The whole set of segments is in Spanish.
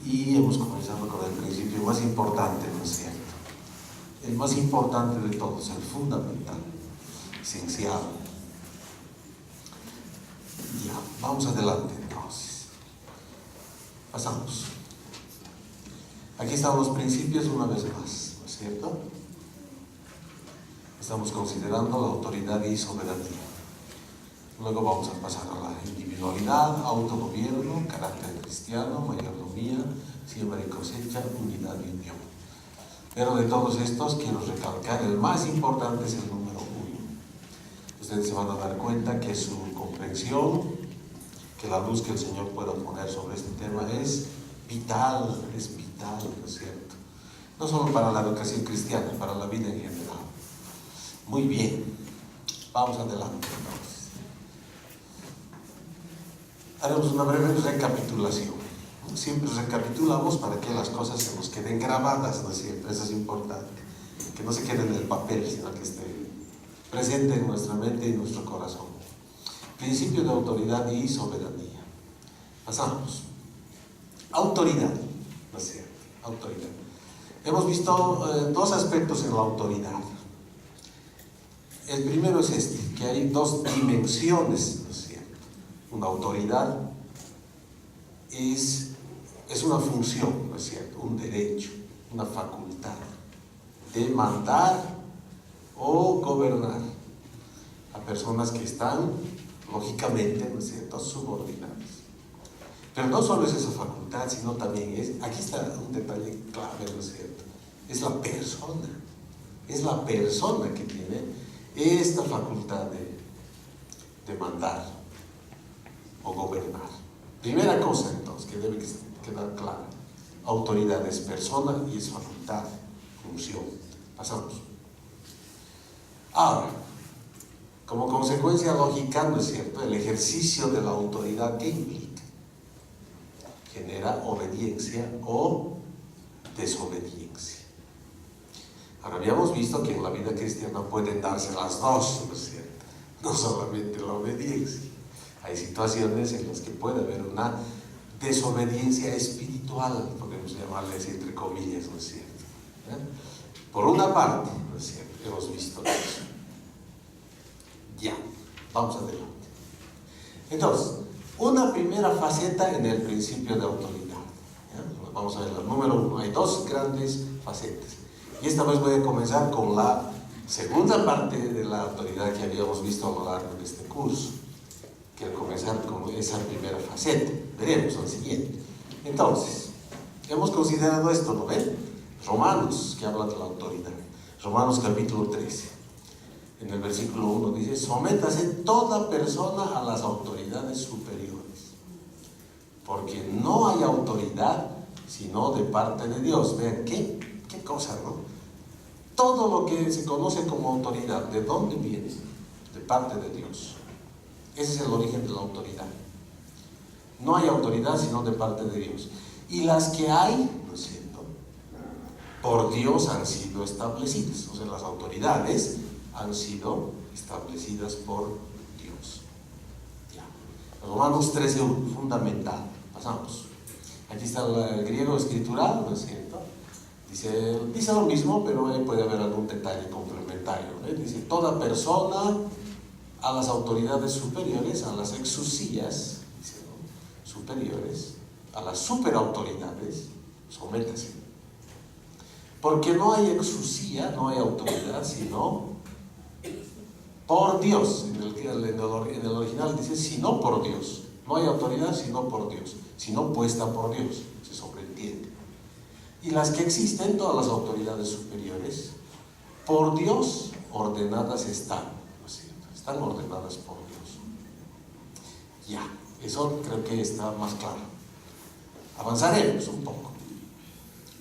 Y hemos comenzado con el principio más importante, ¿no es cierto? El más importante de todos, el fundamental, esencial. Ya, vamos adelante entonces. Pasamos. Aquí están los principios una vez más, ¿no es cierto? Estamos considerando la autoridad y soberanía. Luego vamos a pasar a la individualidad, autogobierno, carácter cristiano, mayordomía, siembra y cosecha, unidad y unión. Pero de todos estos quiero recalcar, el más importante es el número 1. Ustedes se van a dar cuenta que su comprensión, que la luz que el Señor pueda poner sobre este tema es vital, ¿no es cierto? No solo para la educación cristiana, para la vida en general. Muy bien, vamos adelante entonces. Haremos una breve recapitulación. Siempre recapitulamos para que las cosas se nos queden grabadas, ¿no es cierto? Eso es importante. Que no se quede en el papel, sino que esté presente en nuestra mente y en nuestro corazón. Principio de autoridad y soberanía. Pasamos. Autoridad, ¿no es cierto? Autoridad. Hemos visto dos aspectos en la autoridad. El primero es este, que hay dos dimensiones, ¿no es cierto? Una autoridad es una función, ¿no es cierto? Un derecho, una facultad de mandar o gobernar a personas que están, lógicamente, ¿no es cierto?, subordinadas. Pero no solo es esa facultad, sino también aquí está un detalle clave, ¿no es cierto? Es la persona que tiene esta facultad de mandar o gobernar. Primera cosa entonces que debe quedar clara: autoridad es persona y es facultad, función. Pasamos. Ahora, como consecuencia lógica, ¿no es cierto?, el ejercicio de la autoridad, ¿qué implica? Genera obediencia o desobediencia. Ahora, habíamos visto que en la vida cristiana pueden darse las dos, ¿no es cierto? No solamente la obediencia. Hay situaciones en las que puede haber una desobediencia espiritual, podemos llamarles entre comillas, ¿no es cierto? Por una parte, ¿no es cierto?, hemos visto eso. Ya, vamos adelante. Entonces, una primera faceta en el principio de autoridad. ¿Ya? Vamos a ver, el número 1. Hay dos grandes facetas. Y esta vez voy a comenzar con la segunda parte de la autoridad que habíamos visto a lo largo de este curso. Quiero comenzar con esa primera faceta. Veremos al siguiente. Entonces, hemos considerado esto, ¿no ven? Romanos, que habla de la autoridad. Romanos capítulo 13. En el versículo 1 dice: sométase toda persona a las autoridades superiores, porque no hay autoridad sino de parte de Dios. Vean, qué cosa, ¿no? Todo lo que se conoce como autoridad, ¿de dónde viene? De parte de Dios. Ese es el origen de la autoridad. No hay autoridad sino de parte de Dios. Y las que hay, ¿no es cierto?, por Dios han sido establecidas. O sea, las autoridades han sido establecidas por Dios. Ya. Romanos 13:1, fundamental. Pasamos. Aquí está el griego escritural, ¿no es cierto? Dice lo mismo, pero puede haber algún detalle complementario, ¿eh? Dice: toda persona a las autoridades superiores, a las exusías, dice, ¿no?, superiores, a las superautoridades, sométase. Porque no hay exusía, no hay autoridad, sino por Dios. En el original dice: sino por Dios. No hay autoridad sino por Dios, sino puesta por Dios, se sobreentiende. Y las que existen, todas las autoridades superiores, por Dios ordenadas están, ¿no es cierto? Están ordenadas por Dios. Ya, eso creo que está más claro. Avanzaremos un poco.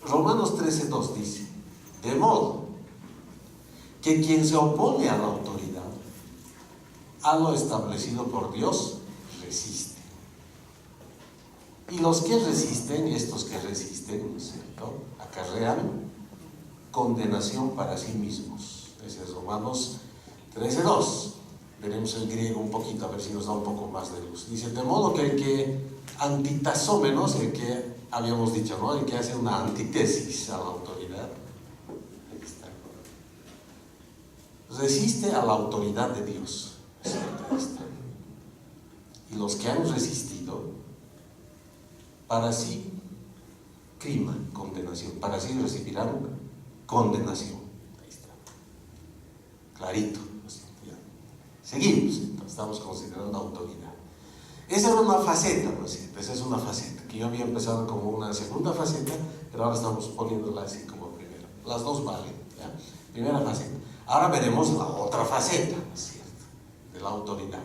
Romanos 13:2 dice: de modo que quien se opone a la autoridad, a lo establecido por Dios, resiste. Y los que resisten, estos que resisten, ¿no es cierto?, acarrean condenación para sí mismos. Ese es Romanos 13:2. Veremos el griego un poquito, a ver si nos da un poco más de luz. Dice: de modo que el que antitasómenos, el que habíamos dicho, ¿no? El que hace una antítesis a la autoridad. Ahí está. Resiste a la autoridad de Dios. Ahí está. Y los que han resistido, para sí, crima, condenación. Para sí recibirán condenación. Ahí está. Clarito. Seguimos, entonces, estamos considerando autoridad. Esa era una faceta, ¿no es cierto? Esa es una faceta, que yo había empezado como una segunda faceta, pero ahora estamos poniéndola así como primera. Las dos valen, ¿ya? Primera faceta. Ahora veremos la otra faceta, ¿no es cierto?, de la autoridad.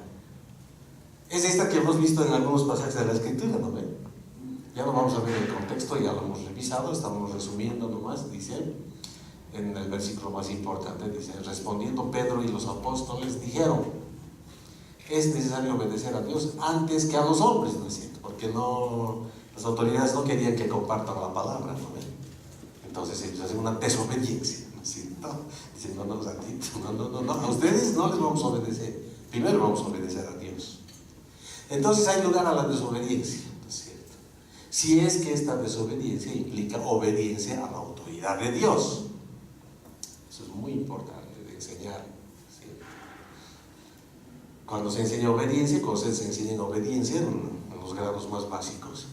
Es esta que hemos visto en algunos pasajes de la Escritura, ¿no ven? Ya no vamos a ver el contexto, ya lo hemos revisado, estamos resumiendo nomás, dice, en el versículo más importante, dice, respondiendo Pedro y los apóstoles dijeron, es necesario obedecer a Dios antes que a los hombres, ¿no es cierto? Porque las autoridades no querían que compartan la palabra, ¿no ven? Entonces ellos hacen una desobediencia, ¿no es cierto? Dicen, no, a ustedes no les vamos a obedecer, primero vamos a obedecer a Dios. Entonces hay lugar a la desobediencia, ¿no es cierto? Si es que esta desobediencia implica obediencia a la autoridad de Dios. Eso es muy importante de enseñar, ¿cierto? Cuando se enseña obediencia, cuando se enseña obediencia en los grados más básicos,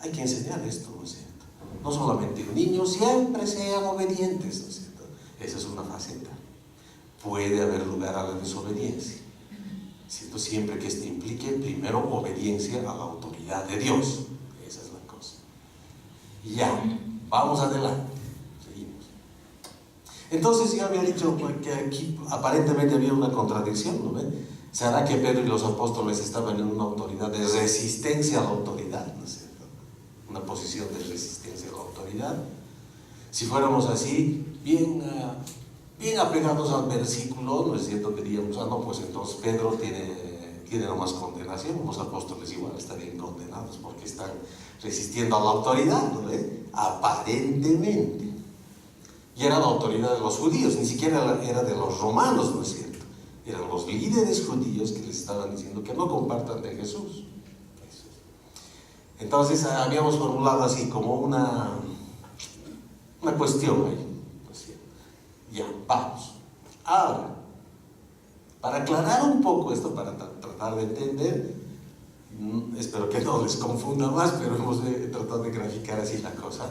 hay que enseñar esto, ¿no es cierto? No solamente niños siempre sean obedientes, ¿no es cierto? Esa es una faceta. Puede haber lugar a la desobediencia, ¿cierto? Siempre que esto implique primero obediencia a la autoridad de Dios. Esa es la cosa. Y ya, vamos adelante. Seguimos. Entonces yo había dicho que aquí aparentemente había una contradicción, ¿no ven? ¿Será que Pedro y los apóstoles estaban en una autoridad de resistencia a la autoridad, ¿no es cierto? Una posición de resistencia a la autoridad. Si fuéramos así, bien apegados al versículo, ¿no es cierto? Diríamos, no, pues entonces Pedro tiene nomás condenación, los apóstoles igual estarían condenados porque están resistiendo a la autoridad, ¿no ve? Aparentemente. Y era la autoridad de los judíos, ni siquiera era de los romanos, ¿no es cierto? Eran los líderes judíos que les estaban diciendo que no compartan de Jesús. Entonces habíamos formulado así como una cuestión ahí. Ya, vamos. Ahora, para aclarar un poco esto, para tratar de entender, espero que no les confunda más, pero hemos tratado de graficar así la cosa.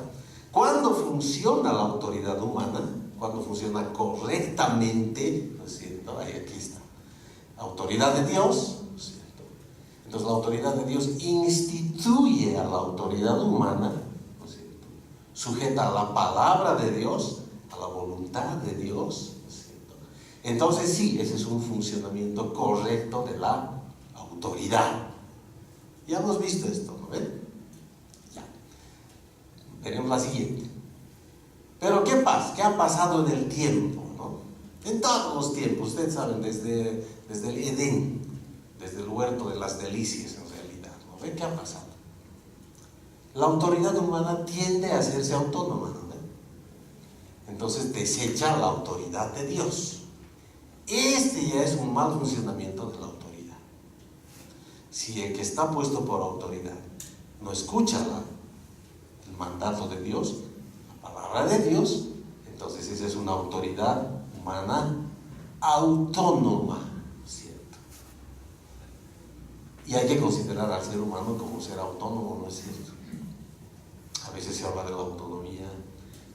¿Cuándo funciona la autoridad humana? ¿Cuándo funciona correctamente? ¿No es cierto? Ahí, aquí está. Autoridad de Dios, ¿no es cierto? Entonces la autoridad de Dios instituye a la autoridad humana, ¿no es cierto?, sujeta a la palabra de Dios, a la voluntad de Dios, ¿no es cierto? Entonces sí, ese es un funcionamiento correcto de la autoridad. Ya hemos visto esto, ¿no ven? Ya. Tenemos la siguiente. Pero ¿qué pasa? ¿Qué ha pasado en el tiempo, no? En todos los tiempos, ustedes saben, desde el Edén, desde el huerto de las delicias en realidad, ¿no ven? ¿Qué ha pasado? La autoridad humana tiende a hacerse autónoma, ¿no ven? Entonces desecha la autoridad de Dios. Este ya es un mal funcionamiento de la autoridad. Si el que está puesto por autoridad no escucha el mandato de Dios, la palabra de Dios, entonces esa es una autoridad humana autónoma, ¿cierto? Y hay que considerar al ser humano como ser autónomo, ¿no es cierto? A veces se habla de la autonomía,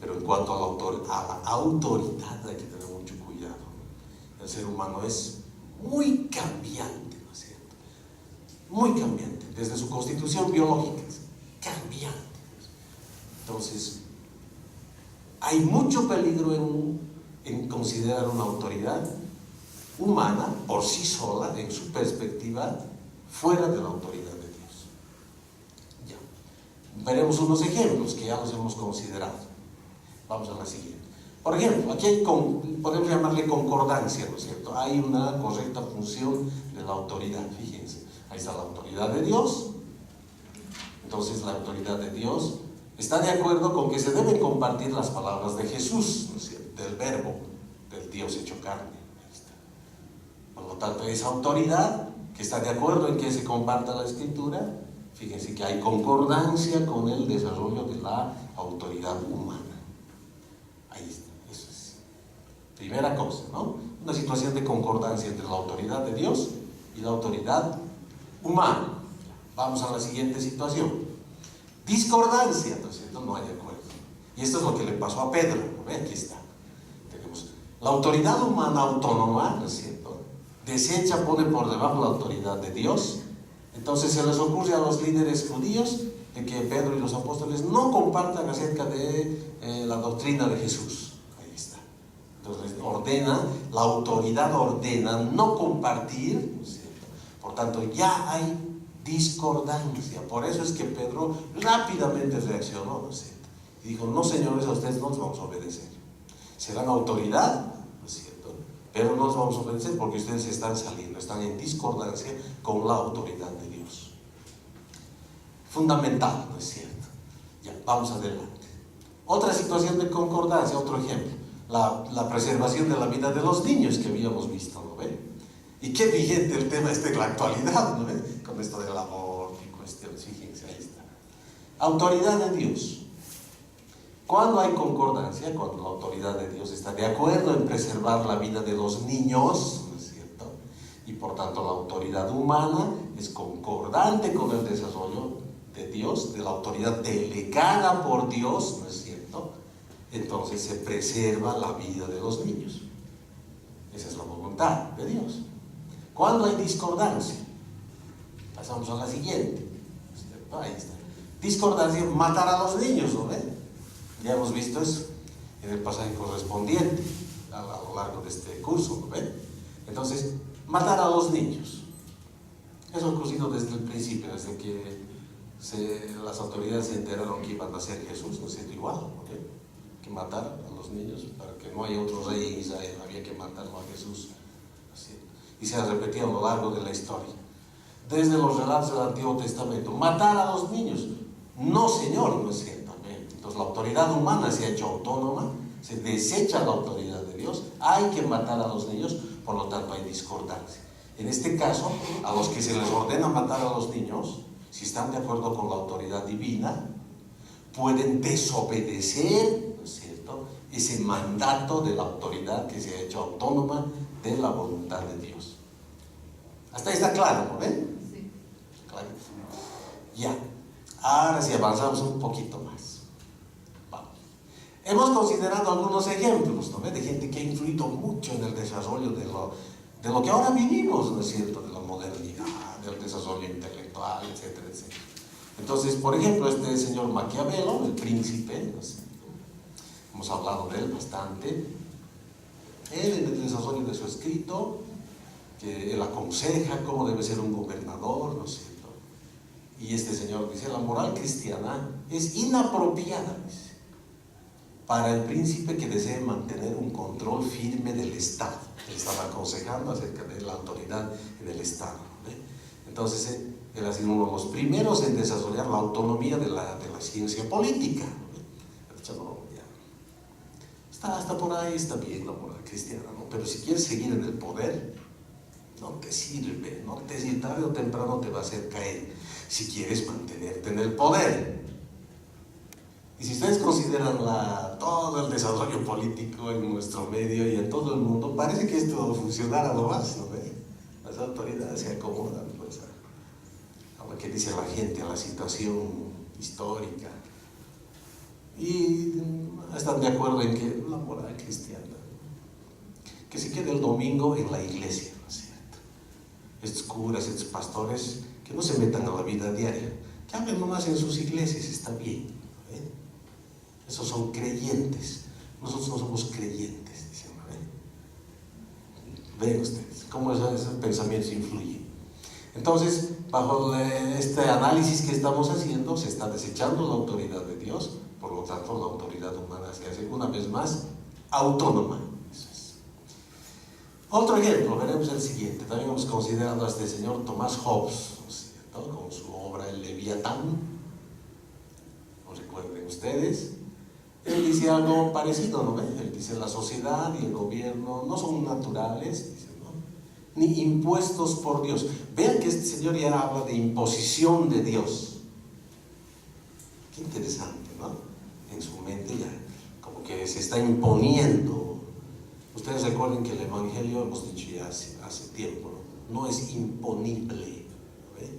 pero en cuanto a la autoridad hay que tener mucho cuidado. El ser humano es muy cambiante, ¿no es cierto? Muy cambiante, desde su constitución biológica, es cambiante. Entonces, hay mucho peligro en considerar una autoridad humana por sí sola, en su perspectiva, fuera de la autoridad de Dios. Ya. Veremos unos ejemplos que ya los hemos considerado. Vamos a la siguiente. Por ejemplo, aquí podemos llamarle concordancia, ¿no es cierto? Hay una correcta función de la autoridad, fíjense. Ahí está la autoridad de Dios. Entonces la autoridad de Dios está de acuerdo con que se deben compartir las palabras de Jesús, ¿no es cierto?, del verbo, del Dios hecho carne. Ahí está. Por lo tanto, esa autoridad que está de acuerdo en que se comparta la Escritura, Fíjense que hay concordancia con el desarrollo de la autoridad humana. Ahí está, eso es. Primera cosa, ¿no? Una situación de concordancia entre la autoridad de Dios y la autoridad humana. Vamos a la siguiente situación. Discordancia, ¿no es cierto? No hay acuerdo. Y esto es lo que le pasó a Pedro, ¿no ve? Aquí está. Tenemos la autoridad humana autónoma, ¿no es cierto? Desecha, pone por debajo la autoridad de Dios. Entonces se les ocurre a los líderes judíos de que Pedro y los apóstoles no compartan acerca de la doctrina de Jesús. Ahí está. Entonces la autoridad ordena no compartir, ¿no es cierto? Por tanto, ya hay discordancia. Por eso es que Pedro rápidamente reaccionó, ¿no es cierto? Y dijo, no señores, a ustedes no les vamos a obedecer. Serán autoridad, ¿no es cierto? Pero no les vamos a obedecer porque ustedes están saliendo, están en discordancia con la autoridad de Dios. Fundamental, ¿no es cierto? Ya, vamos adelante. Otra situación de concordancia, otro ejemplo, la preservación de la vida de los niños que habíamos visto, ¿no ve? Y qué vigente el tema en la actualidad, ¿no ve? Con esto del aborto y cuestiones, fíjense, ahí está. Autoridad de Dios. Cuando hay concordancia, cuando la autoridad de Dios está de acuerdo en preservar la vida de los niños, ¿no es cierto? Y por tanto la autoridad humana es concordante con el desarrollo de Dios, de la autoridad delegada por Dios, ¿no es cierto? Entonces se preserva la vida de los niños. Esa es la voluntad de Dios. Cuando hay discordancia, pasamos a la siguiente. Ahí está. Discordancia, matar a los niños, ¿no ven? Ya hemos visto eso en el pasaje correspondiente a lo largo de este curso, ¿no ven? Entonces, matar a los niños. Eso ha ocurrido desde el principio, desde que las autoridades se enteraron que iban a ser Jesús, ¿no es cierto? Igual, ¿no? Que matar a los niños para que no haya otro rey en Israel, había que matarlo a Jesús. Así. Y se ha repetido a lo largo de la historia. Desde los relatos del Antiguo Testamento, matar a los niños. No, Señor, no es cierto. Entonces la autoridad humana se ha hecho autónoma, se desecha la autoridad de Dios, hay que matar a los niños, por lo tanto hay discordancia. En este caso, a los que se les ordena matar a los niños, si están de acuerdo con la autoridad divina, pueden desobedecer, ¿no es cierto?, ese mandato de la autoridad que se ha hecho autónoma de la voluntad de Dios. Hasta ahí está claro, ¿no ven? Sí. Claro. Ya. Ahora sí avanzamos un poquito más. Vamos. Hemos considerado algunos ejemplos, ¿no ven?, de gente que ha influido mucho en el desarrollo de lo que ahora vivimos, ¿no es cierto?, de la modernidad, del desarrollo intelectual, etcétera, etcétera. Entonces, por ejemplo, este señor Maquiavelo, el príncipe, ¿no es cierto?, hemos hablado de él bastante. Él, en el desarrollo de su escrito, que él aconseja cómo debe ser un gobernador, ¿no es cierto? Y este señor dice, la moral cristiana es inapropiada, dice, para el príncipe que desee mantener un control firme del Estado. Él estaba aconsejando acerca de la autoridad del Estado, ¿eh? Entonces, él ha sido uno de los primeros en desarrollar la autonomía de la ciencia política, ¿no? Ha dicho, no, ya, hasta por ahí está bien la moral cristiana, ¿no? Pero si quieres seguir en el poder, no te sirve, no te sirve, tarde o temprano te va a hacer caer, si quieres mantenerte en el poder. Y si ustedes consideran todo el desarrollo político en nuestro medio y en todo el mundo, parece que esto funcionara lo más, ¿no ve? Las autoridades se acomodan pues, a lo que dice la gente, a la situación histórica, y están de acuerdo en que la moral cristiana, que se quede el domingo en la iglesia, ¿no es cierto? Estos curas, estos pastores, que no se metan a la vida diaria, que hablen nomás en sus iglesias, está bien, ¿eh? Esos son creyentes, nosotros no somos creyentes, dicen, ¿eh? Ven ustedes cómo esos pensamientos influyen. Entonces, bajo este análisis que estamos haciendo, se está desechando la autoridad de Dios, por lo tanto la autoridad humana se hace una vez más autónoma. Eso es. Otro ejemplo, veremos el siguiente. También hemos considerado a este señor Thomas Hobbes, ¿no es cierto?, con su obra El Leviatán. ¿No recuerden ustedes? Él dice algo parecido, ¿no ven? Él dice, la sociedad y el gobierno no son naturales, dice, ¿no? ni impuestos por Dios. Vean que este señor ya habla de imposición de Dios. Qué interesante, ¿no? En su mente ya, como que se está imponiendo. Ustedes recuerden que el Evangelio, hemos dicho ya hace tiempo, no es imponible. ¿Ve?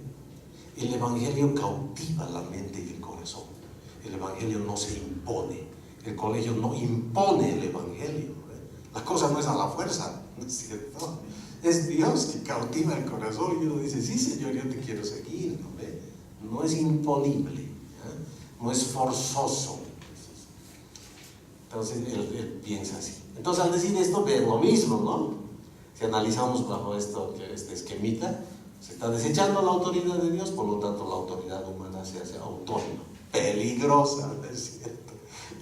El Evangelio cautiva la mente y el corazón. El Evangelio no se impone. El colegio no impone el Evangelio. ¿Ve? La cosa no es a la fuerza, ¿no es cierto? Es Dios que cautiva el corazón y uno dice, sí Señor, yo te quiero seguir. ¿No ve? No es imponible, no es forzoso. Entonces él piensa así. Entonces al decir esto, ve lo mismo, ¿no? Si analizamos bajo este esquemita, se está desechando la autoridad de Dios, por lo tanto la autoridad humana se hace autónoma. Peligrosa, ¿no es cierto?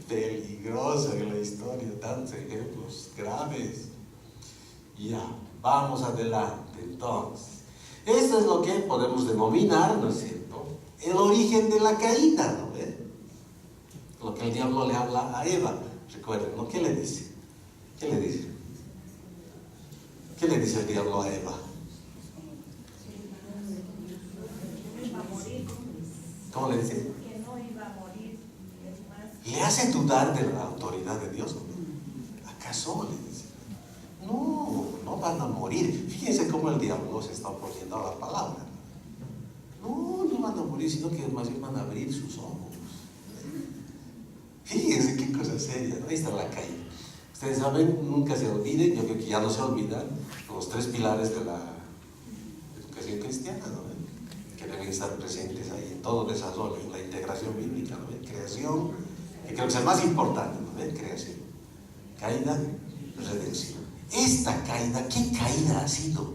Peligrosa en la historia, tantos ejemplos graves. Ya, vamos adelante. Entonces, esto es lo que podemos denominar, ¿no es cierto?, el origen de la caída, ¿no ve? Lo que el diablo le habla a Eva. Recuerden, ¿no? ¿Qué le dice? ¿Qué le dice? ¿Qué le dice el diablo a Eva? ¿Cómo le dice? Que no iba a morir. ¿Le hace dudar de la autoridad de Dios? ¿Acaso le dice? No, no van a morir. Fíjense cómo el diablo se está oponiendo a la palabra. No, no van a morir, sino que más bien van a abrir sus ojos. Fíjense qué cosa seria, ¿no? Ahí está la caída. Ustedes saben, nunca se olviden, yo creo que ya no se olvidan, los 3 pilares de la educación cristiana, ¿no? Que deben estar presentes ahí en todo desarrollo, en la integración bíblica, ¿no? Creación, que creo que es el más importante, ¿no? Creación, caída, redención. Esta caída, ¿qué caída ha sido?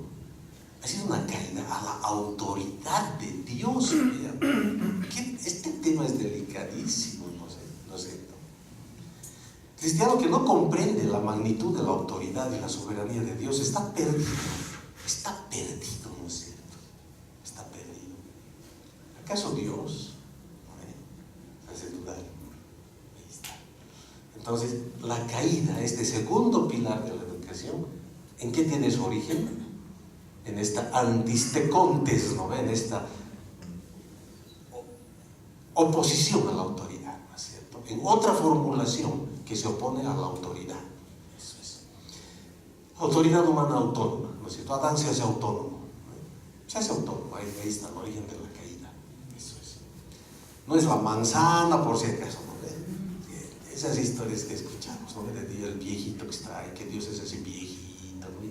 Ha sido una caída a la autoridad de Dios. Este tema es delicadísimo, ¿no sé? Cristiano que no comprende la magnitud de la autoridad y la soberanía de Dios está perdido, ¿no es cierto? Está perdido. ¿Acaso Dios? Hace dudar. Ahí está. Entonces, la caída, este segundo pilar de la educación, ¿en qué tiene su origen? En esta antistecontes, ¿no? En esta oposición a la autoridad, ¿no es cierto? En otra formulación que se opone a la autoridad. Eso es. Autoridad humana autónoma, ¿no es cierto? Adán se hace autónomo. ¿No? Se hace autónomo, ahí está el origen de la caída. Eso es. No es la manzana, por si acaso, ¿no? Esas historias que escuchamos, ¿no? De el viejito que está ahí, que Dios es ese viejito, ¿no?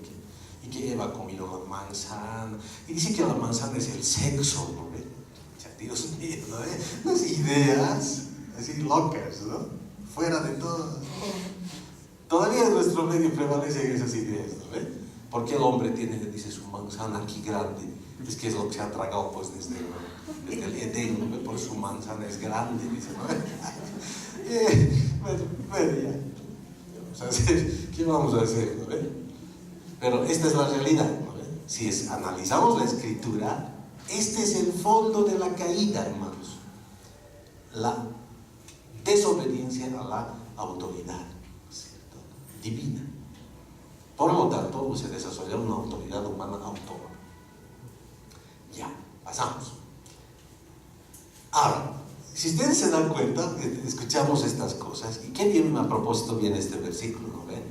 Y que Eva comió la manzana. Y dice que la manzana es el sexo, ¿no? O sea, Dios mío, ¿no? Unas ideas así locas, ¿no? Fuera de todo. Todavía en nuestro medio prevalecen esas ideas, ¿no? Porque el hombre tiene, dice, su manzana aquí grande. Es que es lo que se ha tragado pues desde el Edén, ¿no? Por su manzana es grande, dice, ¿no? Bueno, ya. Vamos a hacer, ¿qué vamos a hacer? ¿No? Pero esta es la realidad, ¿no? Si analizamos la escritura, este es el fondo de la caída, hermanos. La desobediencia a la autoridad, ¿cierto?, divina. Por lo tanto, se desarrolla una autoridad humana autónoma. Ya, pasamos. Ahora, si ustedes se dan cuenta, escuchamos estas cosas, y qué bien a propósito viene este versículo, ¿no ven?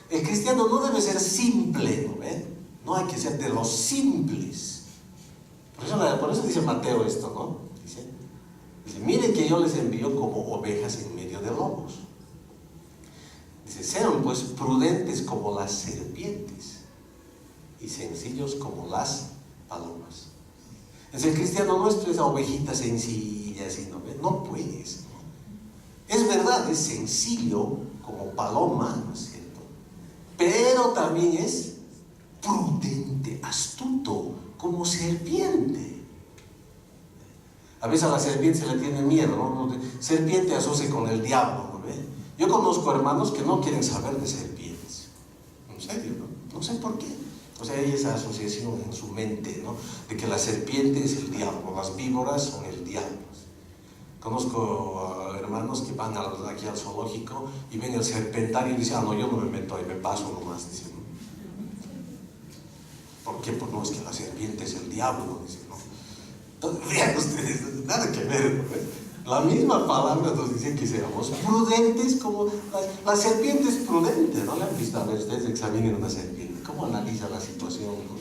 El cristiano no debe ser simple, ¿no ven? No hay que ser de los simples. Por eso dice Mateo esto, ¿no? Dice, miren que yo les envío como ovejas en medio de lobos. Dice, sean pues prudentes como las serpientes y sencillos como las palomas. El cristiano no es esa ovejita sencilla, así, no puedes, ¿no? Es verdad, es sencillo como paloma, ¿no es cierto? Pero también es prudente, astuto como serpiente. A veces a la serpiente se le tiene miedo, ¿no? Serpiente asocia con el diablo, ¿no ve? Yo conozco hermanos que no quieren saber de serpientes. En serio, ¿no? No sé por qué. O sea, hay esa asociación en su mente, ¿no? De que la serpiente es el diablo, las víboras son el diablo. Conozco hermanos que van aquí al zoológico y ven el serpentario y dicen, no, yo no me meto ahí, me paso nomás, dicen. ¿Por qué? Pues no, es que la serpiente es el diablo, dice, ¿no? Entonces, vean ustedes, nada que ver, ¿no? La misma palabra nos dice que seamos prudentes, como la serpiente es prudente, ¿no? ¿Le han visto? A ver, ustedes examinen una serpiente, ¿cómo analiza la situación, no?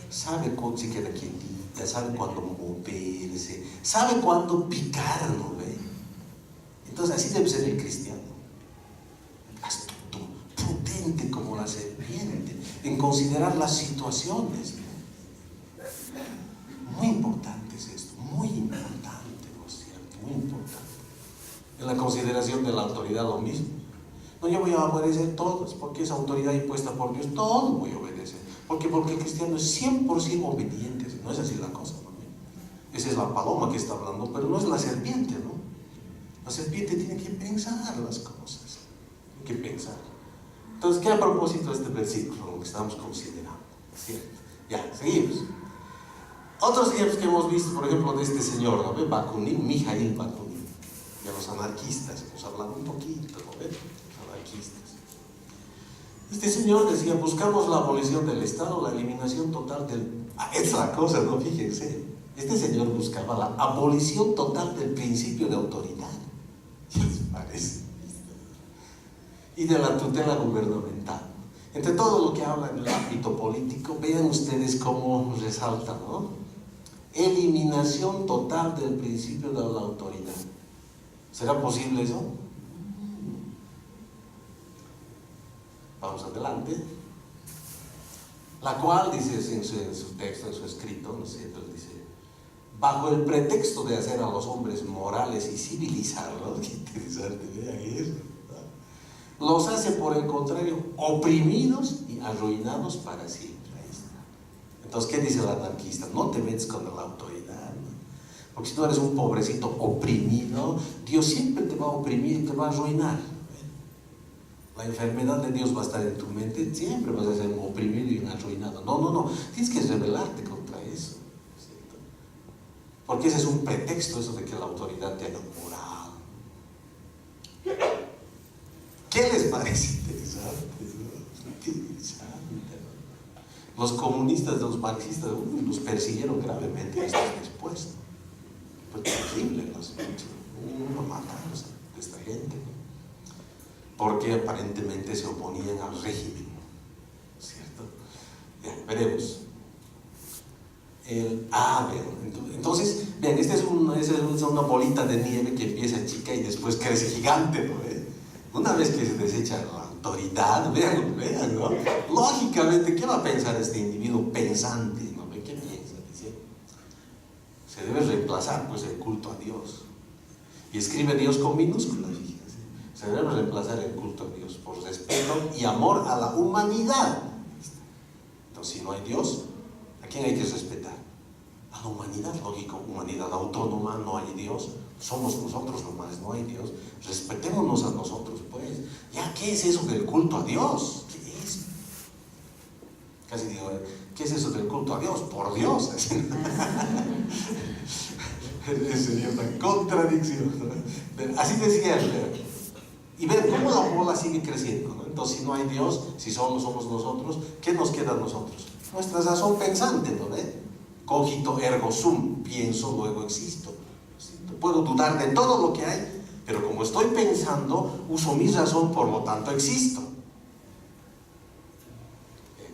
Sabe cuándo se queda quietita, sabe cuándo moverse, sabe cuándo picar, ¿no ve? Entonces así debe ser el cristiano, astuto, prudente como la serpiente, en considerar las situaciones, ¿no? Muy importante es esto, muy importante, ¿no es cierto? Muy importante. En la consideración de la autoridad lo mismo. No, yo voy a obedecer todos, porque es autoridad impuesta por Dios, todo voy a obedecer. Porque el cristiano es 100% obediente, no es así la cosa, ¿no? Esa es la paloma que está hablando, pero no es la serpiente, ¿no? La serpiente tiene que pensar las cosas, tiene que pensar. Entonces, ¿qué a propósito de este versículo, lo que estamos considerando? ¿Cierto? Ya, seguimos. Otros ejemplos que hemos visto, por ejemplo, de este señor, ¿no ve? Bakunin, Mijail Bakunin, de los anarquistas, hemos hablado un poquito, ¿no ve? Los anarquistas. Este señor decía, buscamos la abolición del Estado, la eliminación total del... es la cosa, ¿no? Fíjense, este señor buscaba la abolición total del principio de autoridad. ¿Qué les parece? Y de la tutela gubernamental. Entre todo lo que habla en el ámbito político, vean ustedes cómo resalta, ¿no? Eliminación total del principio de la autoridad. ¿Será posible eso? Vamos adelante. La cual, dice en su texto, en su escrito, ¿no es cierto? Dice, bajo el pretexto de hacer a los hombres morales y civilizarlos, qué interesante, vean eso, ¿no? Los hace, por el contrario, oprimidos y arruinados para siempre. Ahí está. Entonces, ¿qué dice el anarquista? No te metes con la autoridad, ¿no? Porque si tú eres un pobrecito oprimido, Dios siempre te va a oprimir y te va a arruinar. La enfermedad de Dios va a estar en tu mente, siempre vas a ser un oprimido y un arruinado. No, tienes que rebelarte contra eso, ¿cierto? Porque ese es un pretexto, eso de que la autoridad te haga moral. ¿Qué les parece interesante? Interesante, ¿no? Los comunistas, los marxistas, los persiguieron gravemente después, ¿no? Fue terrible, ¿no? Matarlos a esta gente, ¿no? Porque aparentemente se oponían al régimen, ¿cierto? Ya, veremos. Entonces, vean, esta es una bolita de nieve que empieza chica y después crece gigante, ¿no? Una vez que se desecha la autoridad, vean, ¿no? Lógicamente, ¿qué va a pensar este individuo pensante, ¿no? ¿Qué piensa? Dice, se debe reemplazar, pues, el culto a Dios. Y escribe Dios con minúsculas, fíjense. Se debe reemplazar el culto a Dios por respeto y amor a la humanidad. Entonces, si no hay Dios, ¿a quién hay que respetar? A la humanidad, lógico, humanidad autónoma, no hay Dios, somos nosotros nomás, no hay Dios, respetémonos a nosotros, pues. ¿Ya qué es eso del culto a Dios? ¿Qué es? Casi digo, ¿qué es eso del culto a Dios? Por Dios. Sería una contradicción, ¿no? Así decía él. Y ver cómo la bola sigue creciendo, ¿no? Entonces, si no hay Dios, si solo somos nosotros, ¿qué nos queda a nosotros? Nuestra razón pensante, ¿no ve? Cogito ergo sum, pienso, luego existo. Puedo dudar de todo lo que hay, pero como estoy pensando, uso mi razón, por lo tanto existo.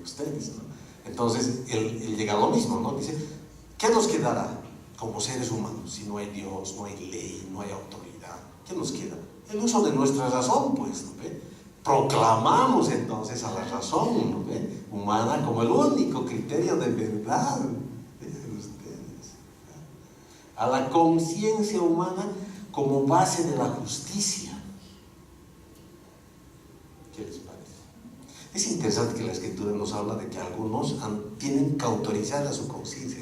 Ustedes, ¿no? Entonces, él llega a lo mismo, ¿no? Dice, ¿qué nos quedará como seres humanos si no hay Dios, no hay ley, no hay autoridad? ¿Qué nos queda? El uso de nuestra razón, pues, ¿no ve? Proclamamos entonces a la razón, ¿no ve? Humana como el único criterio de verdad. Vean ustedes. A la conciencia humana como base de la justicia. ¿Qué les parece? Es interesante que la Escritura nos habla de que algunos tienen cauterizada su conciencia,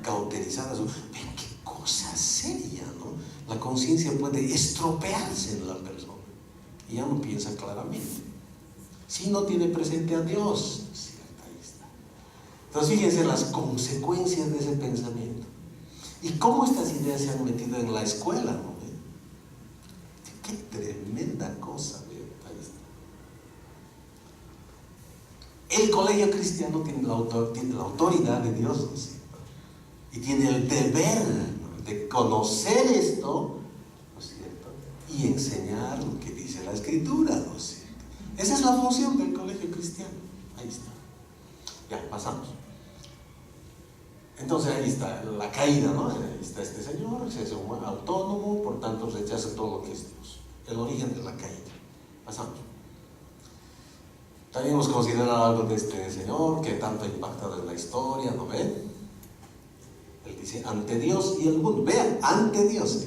cauterizada su... Ven, qué cosa seria, ¿no? La conciencia puede estropearse en la persona y ya no piensa claramente. Si no tiene presente a Dios, ¿cierto? Ahí está. Entonces, fíjense las consecuencias de ese pensamiento. Y cómo estas ideas se han metido en la escuela, ¿no? Qué tremenda cosa, ¿ve? Ahí El colegio cristiano tiene la autoridad de Dios, ¿no es cierto? Y tiene el deber, ¿no?, de conocer esto, ¿no es cierto?, y enseñar lo que dice la Escritura, ¿no es cierto? Esa es la función del colegio cristiano. Ahí está. Ya, pasamos. Entonces ahí está la caída, ¿no? Ahí está este señor, se hace un autónomo, por tanto rechaza todo lo que es Dios. El origen de la caída. Pasamos. También hemos considerado algo de este señor que tanto ha impactado en la historia, ¿no ven? Él dice, ante Dios y el mundo. Vean, ante Dios.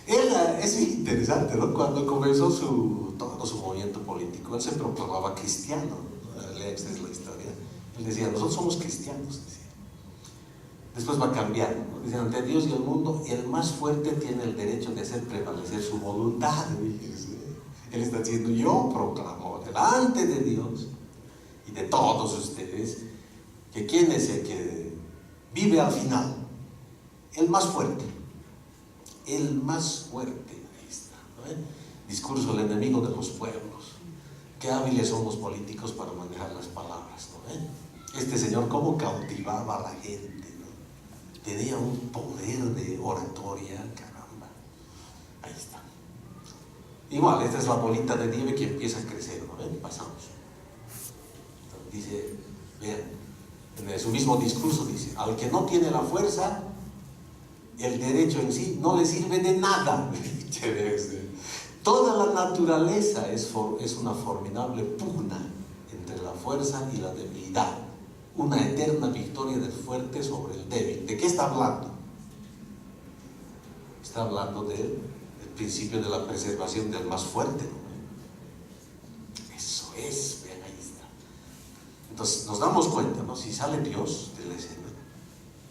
Él, es interesante, ¿no? Cuando comenzó todo su movimiento político, él se proclamaba cristiano, ¿no? Esta es la historia. Él decía, nosotros somos cristianos, decía. Después va cambiando, ¿no? Dice, ante Dios y el mundo, el más fuerte tiene el derecho de hacer prevalecer su voluntad. Él está diciendo, yo proclamo delante de Dios y de todos ustedes que quién es el que vive al final, el más fuerte, ahí está, ¿no? Discurso del enemigo de los pueblos. Qué hábiles son los políticos para manejar las palabras, ¿no? Este señor cómo cautivaba a la gente, ¿no? Tenía un poder de oratoria, caramba. Ahí está. Igual, esta es la bolita de nieve que empieza a crecer, ¿no ven? Pasamos. Dice, vean, en su mismo discurso dice, al que no tiene la fuerza, el derecho en sí no le sirve de nada. Toda la naturaleza es una formidable pugna entre la fuerza y la debilidad, una eterna victoria del fuerte sobre el débil. ¿De qué está hablando? Está hablando del principio de la preservación del más fuerte, ¿no? Eso es, vean, ahí está. Entonces nos damos cuenta, ¿no? Si sale Dios de la escena,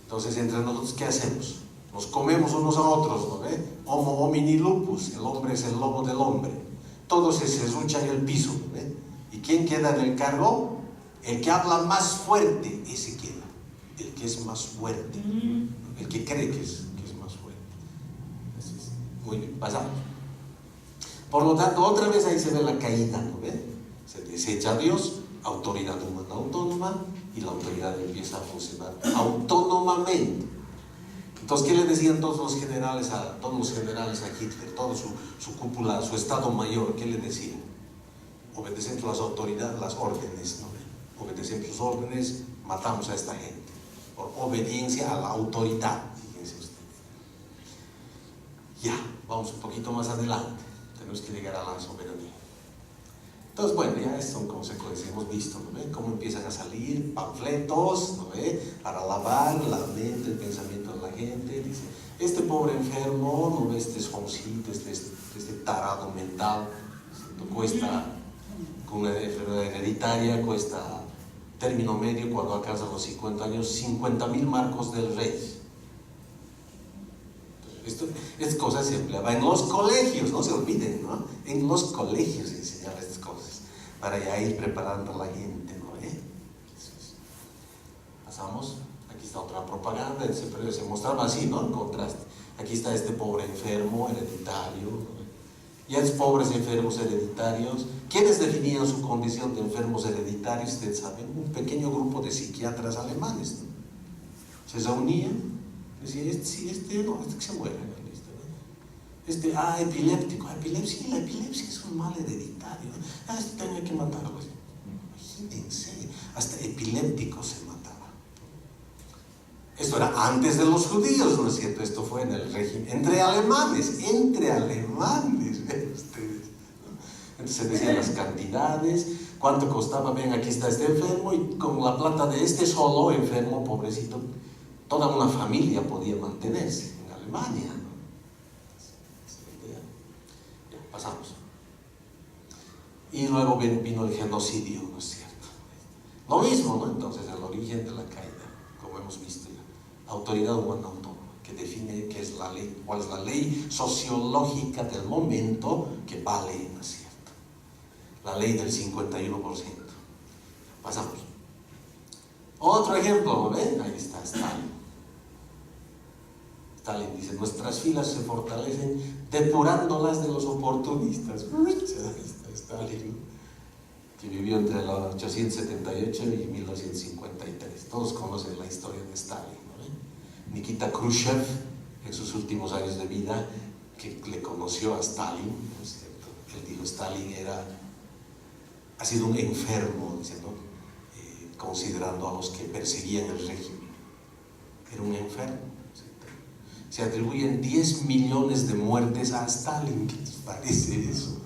entonces entre nosotros, ¿qué hacemos? Nos comemos unos a otros, ¿no ve? Homo homini lupus, el hombre es el lobo del hombre. Todos se serruchan en el piso, ¿no ve? ¿Y quién queda en el cargo? El que habla más fuerte, ese queda. El que es más fuerte, el que cree que es más fuerte. Entonces, muy bien, pasamos. Por lo tanto, otra vez ahí se ve la caída, ¿no ve? Se desecha a Dios, autoridad humana autónoma, y la autoridad empieza a funcionar autónomamente. Entonces, ¿qué le decían todos los generales a Hitler, toda su cúpula, su estado mayor? ¿Qué le decían? Obedecemos las autoridades, las órdenes, ¿no? Obedecemos sus órdenes, matamos a esta gente, por obediencia a la autoridad. Fíjense ustedes. Ya, vamos un poquito más adelante, tenemos que llegar a la soberanía. Entonces, bueno, ya son consecuencias, hemos visto, ¿no ve? Cómo empiezan a salir panfletos, ¿no ve? Para lavar la mente, el pensamiento de la gente. Dice, este pobre enfermo, ¿no ve? Este Juancito, este tarado mental, cuesta, con una enfermedad hereditaria, cuesta, término medio, cuando alcanza los 50 años, 50.000 marcos del rey. Estas cosas se empleaban en los colegios, no se olviden, ¿no? En los colegios se enseñaban estas cosas, para ya ir preparando a la gente, ¿no? Pasamos, aquí está otra propaganda, se mostraba así, ¿no? En contraste. Aquí está este pobre enfermo hereditario, ¿no? Y a esos pobres enfermos hereditarios, ¿quiénes definían su condición de enfermos hereditarios? Ustedes saben, un pequeño grupo de psiquiatras alemanes, ¿no? Se reunían. Decía, este que se muere, ¿no? Epiléptico, epilepsia, la epilepsia es un mal hereditario, ¿no? Este tenía que matarlo. Imagínense, hasta epiléptico se mataba. Esto era antes de los judíos, ¿no es cierto? Esto fue en el régimen, entre alemanes, ¿ven ustedes? Entonces se decían las cantidades, cuánto costaba. Ven, aquí está este enfermo, y con la plata de este solo enfermo, pobrecito, toda una familia podía mantenerse en Alemania, ¿no? Ya, pasamos. Y luego vino el genocidio, ¿no es cierto? Lo mismo, ¿no? Entonces, el origen de la caída, como hemos visto ya. Autoridad humana autónoma, que define qué es la ley, cuál es la ley sociológica del momento que vale, ¿no es cierto? La ley del 51%. Pasamos. Otro ejemplo, ¿no ven? Ahí está Stalin. Stalin dice, nuestras filas se fortalecen depurándolas de los oportunistas. Ahí está Stalin. que vivió entre 1878 y 1953. Todos conocen la historia de Stalin, ¿no? Nikita Khrushchev, en sus últimos años de vida, que le conoció a Stalin, ¿no es cierto? Él dijo, Stalin ha sido un enfermo, ¿no? Considerando a los que perseguían el régimen. Era un enfermo, ¿cierto? Se atribuyen 10 millones de muertes a Stalin. ¿Qué les parece eso?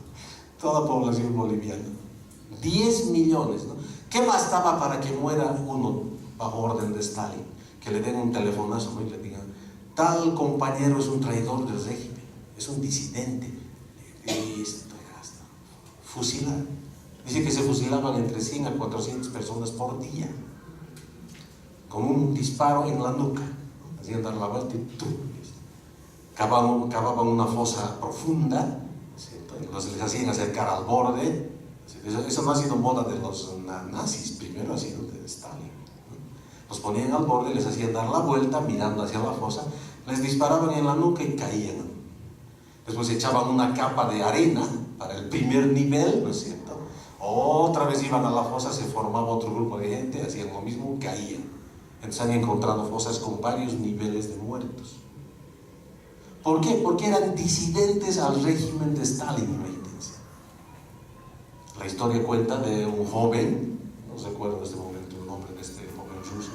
Toda población boliviana. 10 millones, ¿no? ¿Qué bastaba para que muera uno bajo orden de Stalin? Que le den un telefonazo, ¿no? Y le digan, tal compañero es un traidor del régimen, es un disidente. Esto era hasta fusilar. Dice que se fusilaban entre 100 a 400 personas por día, con un disparo en la nuca, ¿no? Hacían dar la vuelta y ¡tum! Cavaban una fosa profunda, ¿cierto? Entonces les hacían acercar al borde. Eso no ha sido moda de los nazis, primero ha sido de Stalin, ¿no? Los ponían al borde, les hacían dar la vuelta mirando hacia la fosa, les disparaban en la nuca y caían. Después echaban una capa de arena para el primer nivel, ¿no es cierto? Otra vez iban a la fosa, se formaba otro grupo de gente, hacían lo mismo, caían. Entonces han encontrado fosas con varios niveles de muertos. ¿Por qué? Porque eran disidentes al régimen de Stalin, imagínense. La historia cuenta de un joven, no recuerdo en este momento el nombre de este joven ruso,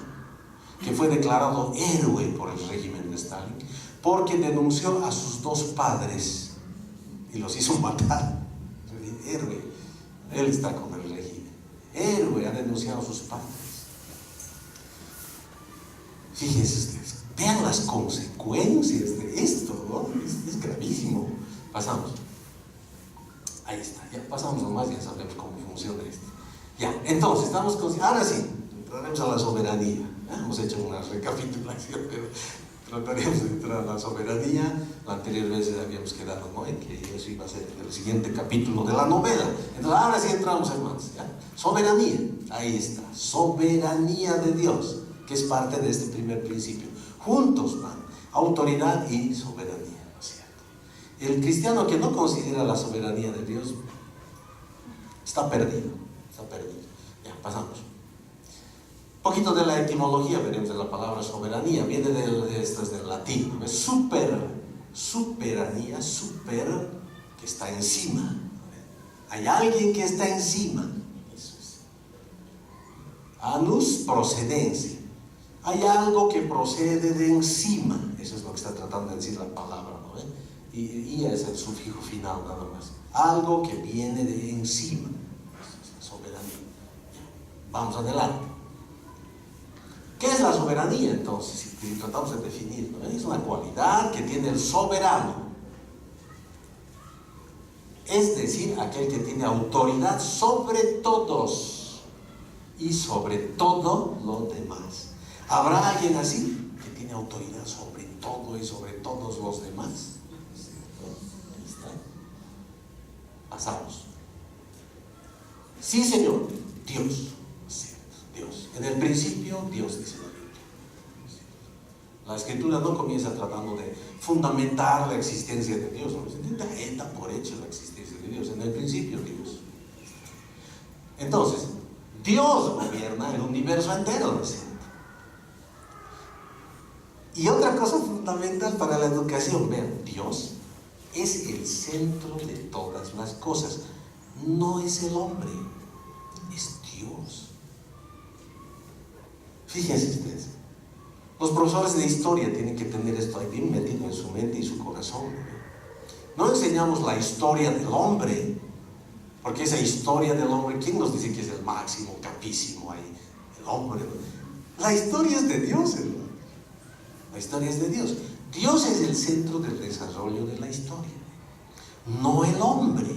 que fue declarado héroe por el régimen de Stalin, porque denunció a sus dos padres y los hizo matar. Héroe, él está con el régimen. Héroe, ha denunciado a sus padres. Fíjense ustedes, vean las consecuencias de esto, ¿no? Es gravísimo. Pasamos. Ahí está, ya pasamos nomás, ya sabemos cómo funciona esto. Ya, entonces, ahora sí, entraremos a la soberanía. Hemos hecho una recapitulación, pero trataremos de entrar a la soberanía. La anterior vez habíamos quedado, ¿no?, en que eso iba a ser el siguiente capítulo de la novela. Entonces, ahora sí entramos, hermanos, ¿ya? Soberanía, ahí está, soberanía de Dios, que es parte de este primer principio. Juntos van, autoridad y soberanía, ¿no es cierto? El cristiano que no considera la soberanía de Dios está perdido, está perdido. Ya, pasamos. Un poquito de la etimología veremos de la palabra soberanía. Viene esto es del latín, es superanía, super, que está encima. Hay alguien que está encima. Eso es. Anus, procedencia. Hay algo que procede de encima. Eso es lo que está tratando de decir la palabra, ¿no? Y es el sufijo final, nada más. Algo que viene de encima. Eso es soberanía. Vamos adelante. ¿Qué es la soberanía entonces? Si tratamos de definirlo, es una cualidad que tiene el soberano, es decir, aquel que tiene autoridad sobre todos y sobre todo lo demás. ¿Habrá alguien así que tiene autoridad sobre todo y sobre todos los demás? Ahí está. Pasamos. Sí, Señor, Dios. Dios. En el principio, Dios, dice la Biblia. La Escritura no comienza tratando de fundamentar la existencia de Dios, no se da por hecho la existencia de Dios. En el principio, Dios. Entonces, Dios gobierna el universo entero, ¿no es cierto? Y otra cosa fundamental para la educación, vean, Dios es el centro de todas las cosas. No es el hombre, es Dios. Fíjense ustedes, los profesores de historia tienen que tener esto ahí bien metido en su mente y su corazón. No enseñamos la historia del hombre, porque esa historia del hombre, ¿quién nos dice que es el máximo, capísimo ahí? El hombre. La historia es de Dios, hermano. La historia es de Dios. Dios es el centro del desarrollo de la historia, no el hombre.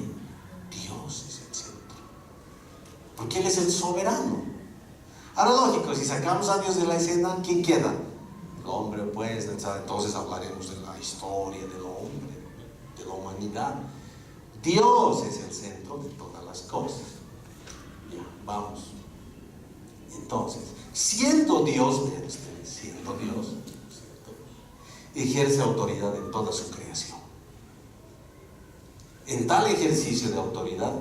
Dios es el centro, porque Él es el soberano. Ahora, lógico, si sacamos a Dios de la escena, ¿quién queda? El hombre, pues. Entonces hablaremos de la historia del hombre, de la humanidad. Dios es el centro de todas las cosas. Ya, vamos. Entonces, siendo Dios, vean ustedes, siendo Dios, ¿cierto?, ejerce autoridad en toda su creación. En tal ejercicio de autoridad,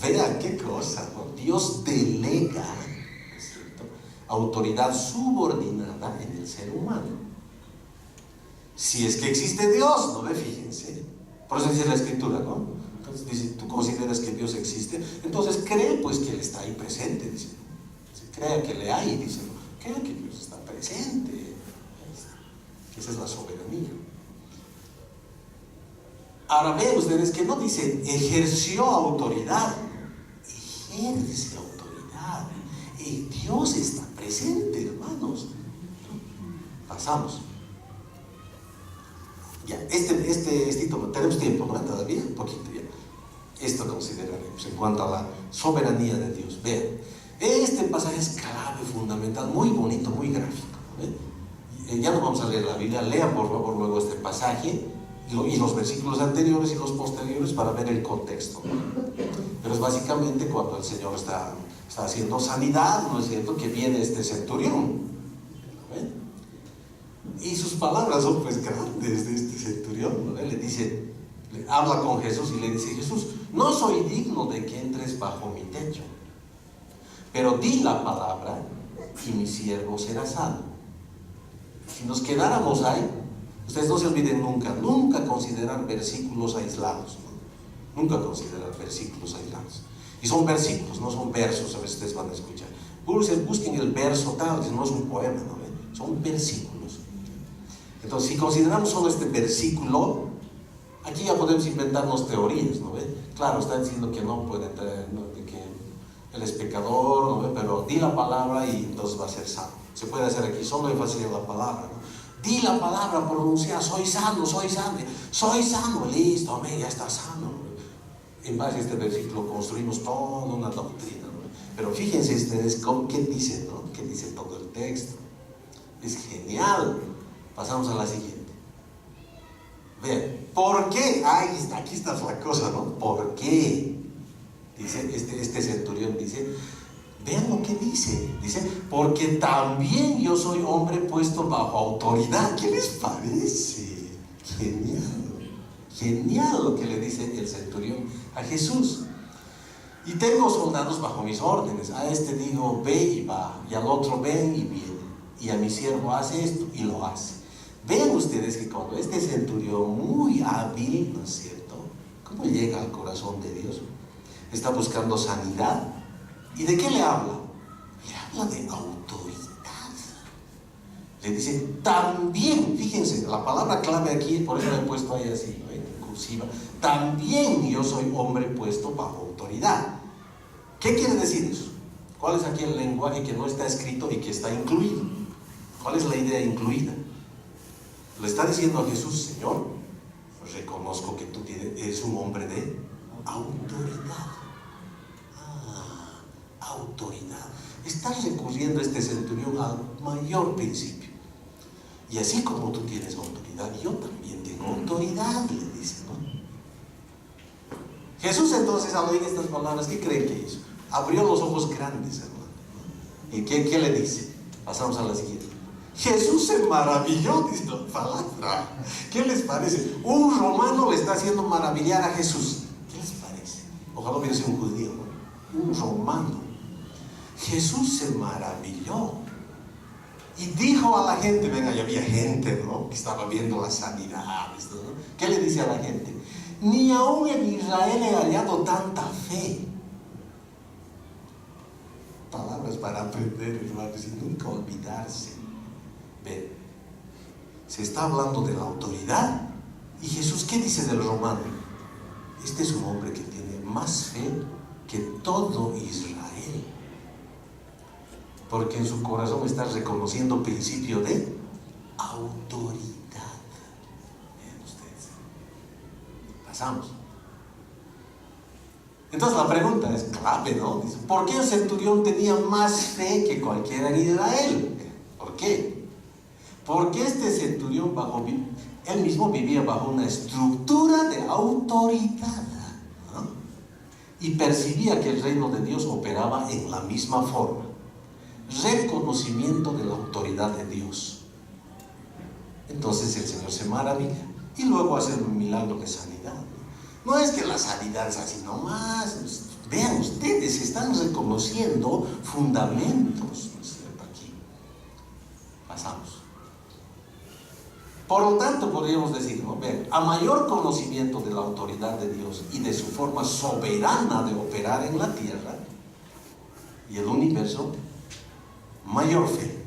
Vea qué cosa, ¿no? Dios delega, ¿no es cierto?, autoridad subordinada en el ser humano. Si es que existe Dios, ¿no ve? Fíjense. Por eso dice la Escritura, ¿no? Entonces dice, ¿tú consideras que Dios existe? Entonces cree pues que Él está ahí presente, dice. Crea que le hay, dice. Crea que Dios está presente. Esa es la soberanía. Ahora vean ustedes que no dice ejerció autoridad. Ejerce autoridad. Y Dios está presente, hermanos. Pasamos. Ya, tenemos tiempo, ¿no? Todavía, un poquito ya. Esto consideraremos en cuanto a la soberanía de Dios. Vean, este pasaje es clave, fundamental, muy bonito, muy gráfico, ¿ven? Ya no vamos a leer la Biblia, lean por favor luego este pasaje y los versículos anteriores y los posteriores para ver el contexto, ¿no? Pero es básicamente cuando el Señor está haciendo sanidad, ¿no es cierto?, que viene este centurión, ¿ven? Y sus palabras son pues grandes de este centurión, ¿no? Le dice, habla con Jesús y le dice: Jesús, no soy digno de que entres bajo mi techo, pero di la palabra y mi siervo será sano. Si nos quedáramos ahí, ustedes no se olviden nunca considerar versículos aislados, ¿no? Nunca considerar versículos aislados. Y son versículos, no son versos. A veces ustedes van a escuchar, busquen el verso tal, no es un poema, ¿no? Son versículos. Entonces, si consideramos solo este versículo, aquí ya podemos inventarnos teorías, ¿no ve? Claro, está diciendo que no puede entrar, ¿no?, de que él es pecador, ¿no ve? Pero di la palabra y entonces va a ser sano. Se puede hacer aquí solo énfasis en la palabra, ¿no? Di la palabra, pronuncia, soy sano, listo, amén, ya está sano. En base a este versículo construimos toda una doctrina, ¿no? Pero fíjense ustedes qué dice, ¿no? ¿Qué dice todo el texto? Es genial. Pasamos a la siguiente. Vean, ¿por qué? Aquí está la cosa, ¿no? ¿Por qué? Dice este centurión, dice, vean lo que dice. Dice, porque también yo soy hombre puesto bajo autoridad. ¿Qué les parece? Genial lo que le dice el centurión a Jesús. Y tengo soldados bajo mis órdenes. A este digo, ve y va, y al otro ven y viene, y a mi siervo hace esto y lo hace. Vean ustedes que cuando este centurión, muy hábil, ¿no es cierto?, ¿cómo llega al corazón de Dios? Está buscando sanidad. ¿Y de qué le habla? Le habla de autoridad. Le dice, también, fíjense, la palabra clave aquí, por eso la he puesto ahí así, ¿no?, en cursiva. También yo soy hombre puesto bajo autoridad. ¿Qué quiere decir eso? ¿Cuál es aquí el lenguaje que no está escrito y que está incluido? ¿Cuál es la idea incluida? Le está diciendo a Jesús: Señor, reconozco que tú eres un hombre de autoridad. Autoridad. Está recurriendo este centurión al mayor principio. Y así como tú tienes autoridad, yo también tengo autoridad, le dice, ¿no? Jesús entonces, al oír estas palabras, ¿qué creen que hizo? Abrió los ojos grandes, hermano. ¿Y qué le dice? Pasamos a la siguiente. Jesús se maravilló, dice la palabra. ¿Qué les parece? Un romano le está haciendo maravillar a Jesús. ¿Qué les parece? Ojalá hubiera sido un judío, ¿no? Un romano. Jesús se maravilló y dijo a la gente, venga, ya había gente, ¿no?, que estaba viendo las sanidades, ¿no? ¿Qué le dice a la gente? Ni aún en Israel he hallado tanta fe. Palabras para aprender, hermanos, y nunca olvidarse. Ven, se está hablando de la autoridad. Y Jesús, ¿qué dice del romano? Este es un hombre que tiene más fe que todo Israel, porque en su corazón está reconociendo principio de autoridad. Vean ustedes. Pasamos. Entonces la pregunta es clave, ¿no? Dice, ¿por qué el centurión tenía más fe que cualquiera en Israel? ¿Por qué? Porque este centurión él mismo vivía bajo una estructura de autoridad, ¿no? Y percibía que el reino de Dios operaba en la misma forma. Reconocimiento de la autoridad de Dios. Entonces el Señor se maravilla y luego hace un milagro de sanidad. No es que la sanidad es así nomás, Vean ustedes, están reconociendo fundamentos, ¿no es cierto? Aquí. Pasamos. Por lo tanto, podríamos decir, ¿no? Vean, a mayor conocimiento de la autoridad de Dios y de su forma soberana de operar en la tierra y el universo, mayor fe.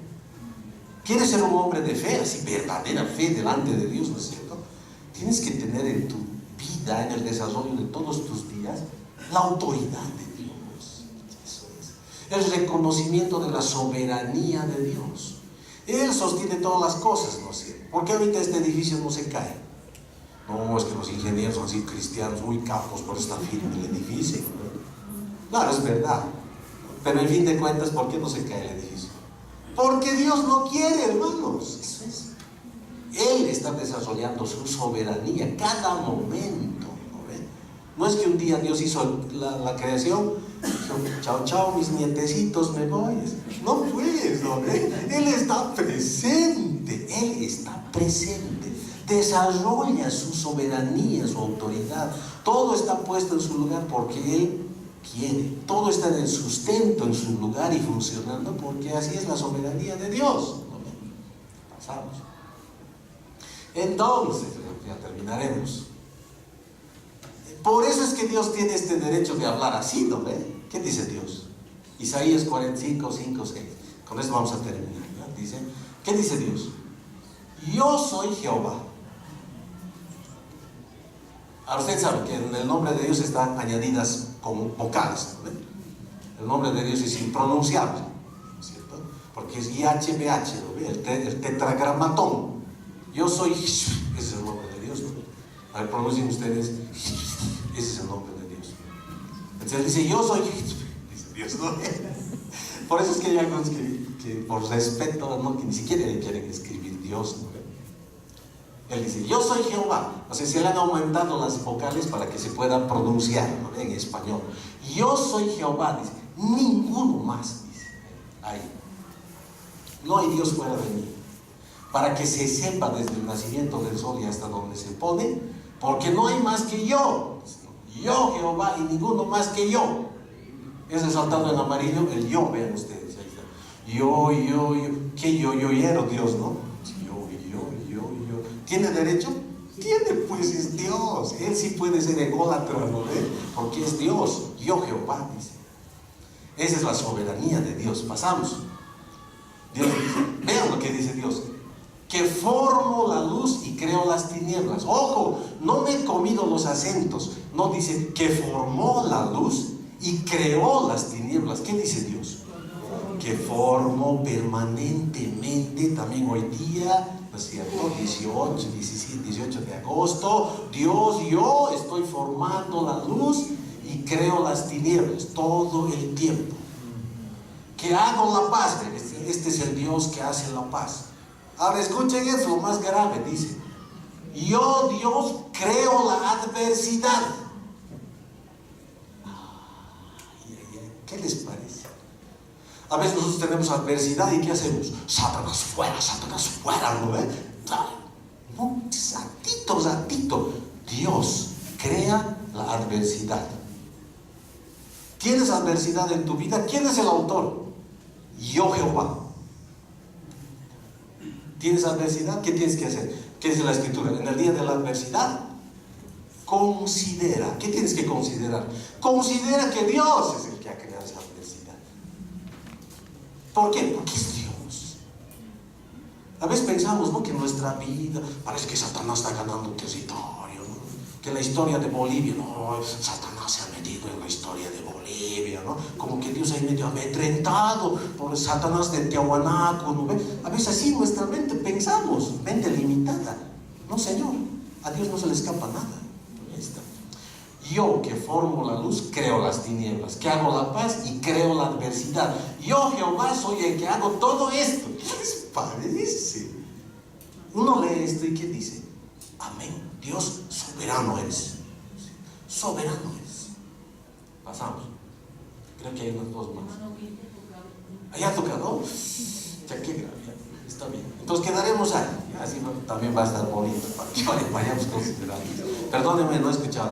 ¿Quieres ser un hombre de fe, así verdadera fe delante de Dios, ¿no es cierto? Tienes que tener en tu vida, en el desarrollo de todos tus días, la autoridad de Dios. Eso es. El reconocimiento de la soberanía de Dios. Él sostiene todas las cosas, ¿no es cierto? ¿Por qué ahorita este edificio no se cae? No, es que los ingenieros son así cristianos, muy capos, por estar firme el edificio, ¿no? Claro, es verdad. Pero en fin de cuentas, ¿por qué no se cae el edificio? Porque Dios no quiere, hermanos. Eso es. Él está desarrollando su soberanía cada momento, ¿no ven? No es que un día Dios hizo la creación, dijo, chao, chao, mis nietecitos, me voy. No pues, ¿no ven? Él está presente, Él está presente. Desarrolla su soberanía, su autoridad. Todo está puesto en su lugar porque Él quiere. Todo está en el sustento, en su lugar y funcionando porque así es la soberanía de Dios. ¿No ven? Pasamos. Entonces, ya terminaremos. Por eso es que Dios tiene este derecho de hablar así, ¿no ve? ¿Qué dice Dios? Isaías 45, 5, 6. Con eso vamos a terminar, ¿no? Dice, ¿qué dice Dios? Yo soy Jehová. Ahora usted sabe que en el nombre de Dios están añadidas con vocales, ¿no ve? El nombre de Dios es impronunciable, ¿no es cierto? Porque es IHBH, ¿no ve? El tetragramatón. Yo soy, ese es el nombre de Dios, ¿no? A ver, pronuncien ustedes, ese es el nombre de Dios. Entonces dice, yo soy, dice Dios, ¿no? Por eso es que hay algunos que por respeto, ¿no? Que ni siquiera le quieren escribir Dios, ¿no? Él dice, yo soy Jehová. O sea, se le han aumentado las vocales para que se pueda pronunciar, ¿no? En español. Yo soy Jehová, dice, ninguno más, dice. Ahí. No hay Dios fuera de mí. Para que se sepa desde el nacimiento del sol y hasta donde se pone, porque no hay más que yo. Yo, Jehová, y ninguno más que yo. Es resaltado en amarillo el yo, vean ustedes. Ahí está. Yo. ¿Qué yo-yoyero Dios, no? Yo. ¿Tiene derecho? Tiene, pues es Dios. Él sí puede ser ególatra, ¿no ve? Porque es Dios. Yo, Jehová, dice. Esa es la soberanía de Dios. Pasamos. Dios dice, vean lo que dice Dios. Que formo la luz y creo las tinieblas. Ojo, no me he comido los acentos. No dice que formó la luz y creó las tinieblas. ¿Qué dice Dios? Que formó permanentemente, también hoy día, ¿no es cierto? 18 de agosto. Dios, yo estoy formando la luz y creo las tinieblas todo el tiempo. Que hago la paz. Este es el Dios que hace la paz. Ahora escuchen eso, lo más grave, dice, yo Dios creo la adversidad. ¿Qué les parece? A veces nosotros tenemos adversidad y ¿qué hacemos? Satanás fuera, ¿no ve? No, ratito. Dios crea la adversidad. ¿Tienes adversidad en tu vida? ¿Quién es el autor? Yo, Jehová. ¿Tienes adversidad? ¿Qué tienes que hacer? ¿Qué dice la Escritura? En el día de la adversidad, considera. ¿Qué tienes que considerar? Considera que Dios es el que ha creado esa adversidad. ¿Por qué? Porque es Dios. A veces pensamos, ¿no? Que en nuestra vida parece que Satanás está ganando territorio, ¿no? Que la historia de Bolivia, no, Satanás se ha metido en la historia de Bolivia, ¿no? Como que Dios ha medio amedrentado por Satanás de Tiahuanaco, ¿no? A veces así nuestra mente pensamos, mente limitada. No, Señor, a Dios no se le escapa nada. Ahí está. Yo que formo la luz, creo las tinieblas, que hago la paz y creo la adversidad. Yo, Jehová, soy el que hago todo esto. ¿Qué les parece? Uno lee esto y ¿qué dice? Amén. Dios soberano es. Soberano es. Pasamos. Creo que hay unos dos más. ¿Ya ha tocado? Ya qué grave. Está bien. Entonces quedaremos ahí. Así también va a estar bonito para que vayamos considerando. Perdónenme, no he escuchado.